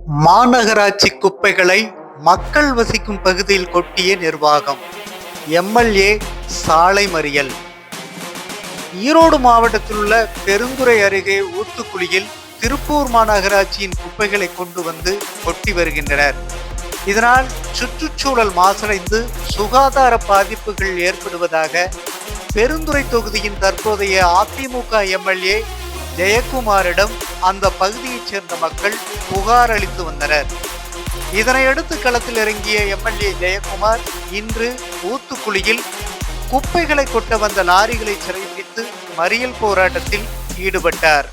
மாநகராட்சி குப்பைகளை மக்கள் வசிக்கும் பகுதியில் கொட்டிய நிர்வாகம். எம்எல்ஏ சாலை மறியல். ஈரோடு மாவட்டத்தில் உள்ள பெருந்துறை அருகே ஊத்துக்குளியில் திருப்பூர் மாநகராட்சியின் குப்பைகளை கொண்டு வந்து கொட்டி வருகின்றனர். இதனால் சுற்றுச்சூழல் மாசடைந்து சுகாதார பாதிப்புகள் ஏற்படுவதாக பெருந்துறை தொகுதியின் தற்போதைய அதிமுக எம்எல்ஏ ஜெயக்குமாரிடம் அந்த பகுதியைச் சேர்ந்த மக்கள் புகார் அளித்து வந்தனர். இதனையடுத்து களத்தில் இறங்கிய எம்எல்ஏ ஜெயக்குமார் இன்று ஊத்துக்குளியில் குப்பைகளை கொட்ட வந்த லாரிகளை சிறைபிடித்து மறியல் போராட்டத்தில் ஈடுபட்டார்.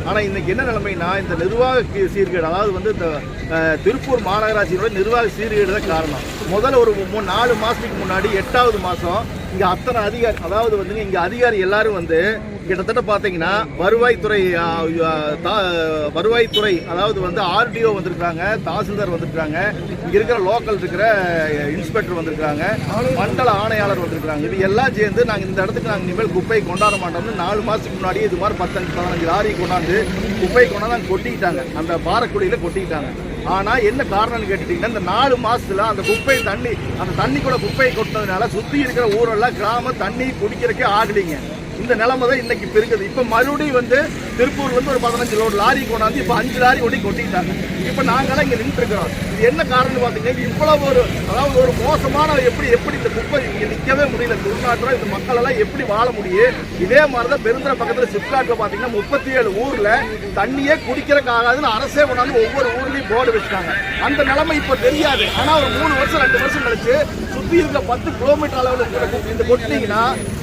ஆனா இன்னைக்கு என்ன நிலைமைனா, இந்த நிர்வாக சீர்கேடு, அதாவது இந்த திருப்பூர் மாநகராட்சியோட நிர்வாக சீர்கேடு தான் காரணம். முதல்ல ஒரு 4 மாசத்துக்கு முன்னாடி 8வது மாசம் இங்க அத்தனை அதிகாரி, அதாவது இங்க அதிகாரி எல்லாரும் கிட்டத்தட்ட பாத்தீங்கன்னா வருவாய்த்துறை அதாவது ஆர்டிஓ வந்திருக்காங்க, தாசில்தார் வந்திருக்காங்க, இங்க இருக்கிற லோக்கல் இருக்கிற இன்ஸ்பெக்டர் வந்திருக்காங்க, மண்டல ஆணையாளர் வந்திருக்காங்க. இது எல்லாம் சேர்ந்து நாங்க இந்த இடத்துக்கு நாங்க இனிமேல் குப்பை கொண்டாட மாட்டோம்னு 4 மாசத்துக்கு முன்னாடி இது மாதிரி 10-15 லாரி கொண்டாந்து குப்பை கொண்டாந்து கொட்டிக்கிட்டாங்க, அந்த பாறைக்குடியில கொட்டிக்கிட்டாங்க. ஆனா என்ன காரணம்னு கேட்டுட்டீங்கன்னா, இந்த 4 மாசத்துல அந்த குப்பை அந்த தண்ணிக்குள்ள குப்பை கொட்டினதுனால சுத்தி இருக்கிற ஊரெல்லாம் கிராம தண்ணி குடிக்கிறதுக்கே ஆகலைங்க. இந்த நிலைமை தான் இன்னைக்கு இருக்குது. இப்ப மறுபடியும் திருப்பூர்ல ஒரு 15 லாரி கொண்டாந்து இப்ப 5 லாரி கொட்டிக்கிட்டாங்க. இப்ப நாங்கெல்லாம் இங்க நின்று இருக்கிறோம். இது என்ன காரணம் பாத்தீங்கன்னா, இவ்வளவு ஒரு மோசமான எப்படி இந்த குப்பை இங்க நிக்கவே முடியல. திருநாட்டுல இந்த மக்கள் எல்லாம் எப்படி வாழ முடியும்? இதே மாதிரிதான் பெருந்துறை பக்கத்துல சிப்காட்ல பாத்தீங்கன்னா 37 ஊர்ல தண்ணியே குடிக்கிறதுக்கு ஆகாதுன்னு அரசே கொண்டாந்து ஒவ்வொரு ஊர்லயும் போர்டு வச்சுட்டாங்க. அந்த நிலைமை இப்ப தெரியாது. ஆனா ஒரு 3 வருஷம் 2 வருஷம் கழிச்சு சுத்தி இருக்க 10 கிலோமீட்டர் அளவுல இந்த கொட்டினீங்கன்னா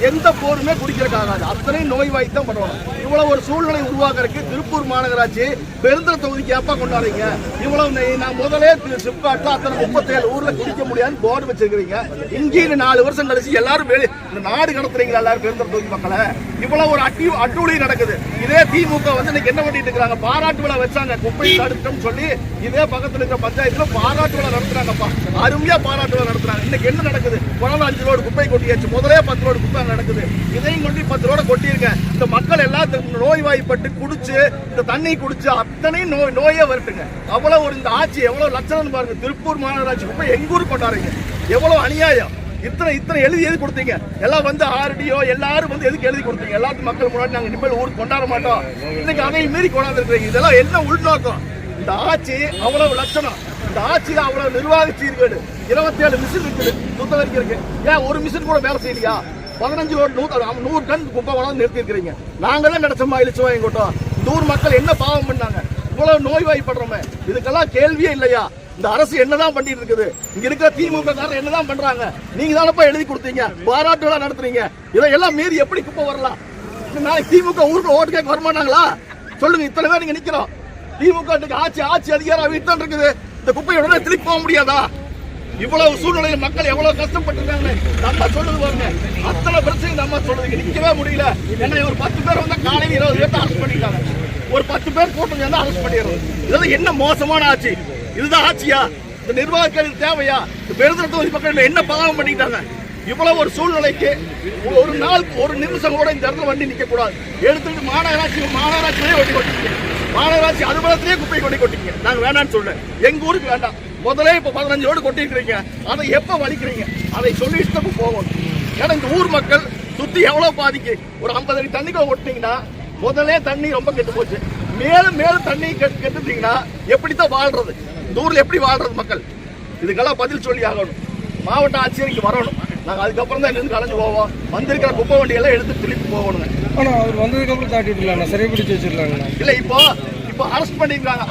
எந்த போருமே குடிக்கிறதுக்கு ஆகாது. அத்தனை நோய் வாய்த்தான் பண்ணுவாங்க. இவ்வளவு ஒரு சூழ்நிலை உருவாக்குறதுக்கு திருப்பூர் மாநகராட்சி பெருந்துறை தொகுதிக்கு ஏப்பா கொண்டாடுறீங்க? இவ்வளவு நான் முதலே சிப்காட்ல அத்தனை 37 ஊர்ல குடிக்க முடியாதுன்னு போர்டு வச்சிருக்கீங்க. இங்கே 4 வருஷம் கழிச்சு எல்லாரும் இந்த நாடு கடத்துறீங்களா எல்லாரும் பெருந்துறை தொகுதி மக்களை? இவ்வளவு ஒரு அட்டூழி நடக்குது. இதே திமுக இன்னைக்கு என்ன பண்ணிட்டு இருக்காங்க? பாராட்டு விழா வச்சாங்க, குப்பை தடுத்தோம்னு சொல்லி. இதே பக்கத்துல இருக்கிற பஞ்சாயத்துல பாராட்டு விழா நடத்துறாங்கப்பா, அருமையா பாராட்டு விழா நடத்துறாங்க. இன்னைக்கு என்ன நடக்குது? 5 லோடு குப்பை கொட்டியாச்சு, முதலே 10 லோடு குப்பை நடக்குது. இதையும் கொண்டு 10 லோட கொட்டிருங்க. இந்த மக்கள் எல்லாம் நோய் வாய்ப்பட்டு குடிச்சு இந்த தண்ணி குடிச்சு அத்தனை நோயே வரட்டுங்க. அவ்வளவு இந்த ஆட்சி எவ்வளவு லட்சணம் பாருங்க. திருப்பூர் மாநகராட்சி குப்பை எங்கூர் கொண்டாடுறீங்க? எவ்வளவு அநியாயம்! இத்தனை எழுதி கொடுத்தீங்க. எல்லாம் ஆர்டிஓ எல்லாரும் எதுக்கு எழுதி கொடுத்தீங்க? எல்லாத்துக்கும் மக்கள் முன்னாடி நாங்க இனிமேல் ஊருக்கு கொண்டாட மாட்டோம். இன்னைக்கு அதை மீறி கொண்டாந்துருக்கீங்க. இதெல்லாம் என்ன உள்நோக்கம்? இந்த ஆட்சி அவ்வளவு லட்சணம். இந்த ஆட்சியில அவ்வளவு நிர்வாக சீர்கேடு. 27 மிஷின் இருக்குது சுத்தகரிக்கிறதுக்கு. ஏன் ஒரு மிஷின் கூட வேலை செய்யலையா? 15 லோடு 100 டன் குப்பை கொண்டாந்து நிறுத்தி இருக்கிறீங்க. நாங்க தான் கிடைச்சோமா இழிச்சுவா எங்கோட்டோம்? இந்த ஊர் மக்கள் என்ன பாவம் பண்ணாங்க? இவ்வளவு நோய்வாய்ப்படுறோமே. இதுக்கெல்லாம் கேள்வியே இல்லையா? இந்த அரசு என்னதான் பண்ணிட்டு இருக்குது? இங்க இருக்கிற திமுக காரர் என்னதான் பண்றாங்க? நீங்க தானப்பா எழுதி கொடுத்தீங்க, பாராட்டு விழா நடத்துறீங்க. இதெல்லாம் மீறி எப்படி குப்பை வரலாம்? நாளைக்கு திமுக ஊருக்கு ஓட்டு கேட்க வரமாட்டாங்களா? சொல்லுங்க. இத்தனை பேர் நீங்க நிக்கிறோம். திமுக ஆட்சி அதிகாரம் வீட்டு இருக்குது. இந்த குப்பையோட திருப்பி போக முடியாதா? இவ்வளவு சூழ்நிலையில் மக்கள் எவ்வளவு கஷ்டப்பட்டிருக்காங்க நம்ம சொல்லுது பாருங்க. அத்தனை பிரச்சனை நம்ம சொல்றது நிக்கவே முடியல. என்ன ஒரு 10 பேர் காலையில் 20 பேர் அரெஸ்ட் பண்ணிட்டாங்க. ஒரு 10 பேர் கூட்டம் சேர்ந்து அரெஸ்ட் பண்ணிடுறது. இதெல்லாம் என்ன மோசமான ஆட்சி? இதுதான் ஆட்சியா? இந்த நிர்வாகத்துக்கு தேவையா? பெருந்துறை தொகுதி மக்கள் என்ன பாவம் பண்ணிட்டாங்க? இவ்வளவு ஒரு சூழ்நிலைக்கு ஒரு நாள் ஒரு நிமிஷம் கூட இந்த இடத்துல வண்டி நிக்க கூடாது. எடுத்துட்டு மாநகராட்சியிலே ஒட்டி கொட்டிங்க. மாநகராட்சி அலுவலகத்திலேயே குப்பை கொட்டிங்க. நாங்க வேண்டாம்னு சொல்ல, எங்க ஊருக்கு வேண்டாம். முதலே இப்ப 15 லோடு கொட்டி இருக்கிறீங்க. அதை எப்ப வலிக்கிறீங்க? அதை சொல்லிட்டு போகணும். ஏன்னா இந்த ஊர் மக்கள் சுத்தி எவ்வளவு பாதிக்கு. ஒரு 50 அடி தண்ணிக்குள்ள கொட்டினீங்கன்னா முதலே தண்ணி ரொம்ப கெட்டு போச்சு. மேலும் தண்ணி கெட்டுட்டீங்கன்னா எப்படித்தான் வாழ்றது? இந்த ஊர்ல எப்படி வாழ்றது மக்கள்? இதுக்கெல்லாம் பதில் சொல்லி ஆகணும். மாவட்ட ஆட்சியர் இங்க வரணும். நாங்க அதுக்கப்புறம் தான் இருந்து கலைஞ்சு போவோம். வந்திருக்கிற குப்பை வண்டியெல்லாம் எடுத்து திருப்பி போகணுங்க. ஆனா அவர் வந்ததுக்கு அப்புறம் தாட்டிட்டு சரி பிடிச்சு வச்சிருக்காங்க. இல்ல இப்போ அரெஸ்ட் பண்ணிருக்காங்க.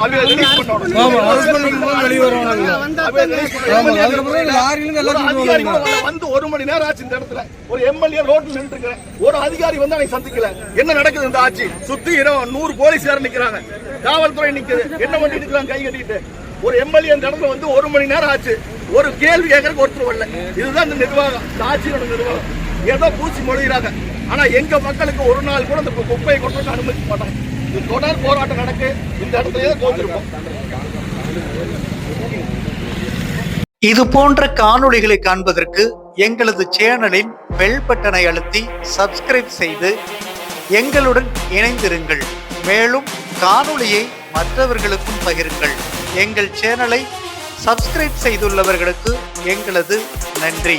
வந்து 1 மணி நேரம் ஆச்சு. இந்த இடத்துல ஒரு எம்எல்ஏ ரோட்ல நின்று ஒரு அதிகாரி அவனை சந்திக்கல. என்ன நடக்குது இந்த ஆட்சி? சுத்தி 100 போலீஸ்காரர் நிக்கிறாங்க, காவல்துறை நிக்குது. என்ன பண்ணிட்டு இருக்காங்க கை கட்டிட்டு? ஒரு எம்எல்ஏ அந்த இடத்துல வந்து 1 மணி நேரம் ஆச்சு. ஒரு கேள்வி கேட்கறதுக்கு ஒருத்தர் வரல. இதுதான் இந்த நிர்வாகம், இந்த ஆட்சியோட நிர்வாகம். ஏதோ பூச்சி மொழிகிறாங்க. ஆனா எங்க மக்களுக்கு ஒரு நாள் கூட இந்த குப்பையை கொண்டு அனுமதிக்க மாட்டாங்க. இது தொடர் போராட்டம் நடக்கு. இந்த இடத்துலயே கோத்திருப்போம். இது போன்ற காணொளிகளை காண்பதற்கு எங்களது சேனலின் பெல் பட்டனை அழுத்தி சப்ஸ்கிரைப் செய்து எங்களுடன் இணைந்திருங்கள். மேலும் காணொளியை மற்றவர்களுக்கும் பகிருங்கள். எங்கள் சேனலை சப்ஸ்கிரைப் செய்துள்ளவர்களுக்கு எங்களது நன்றி.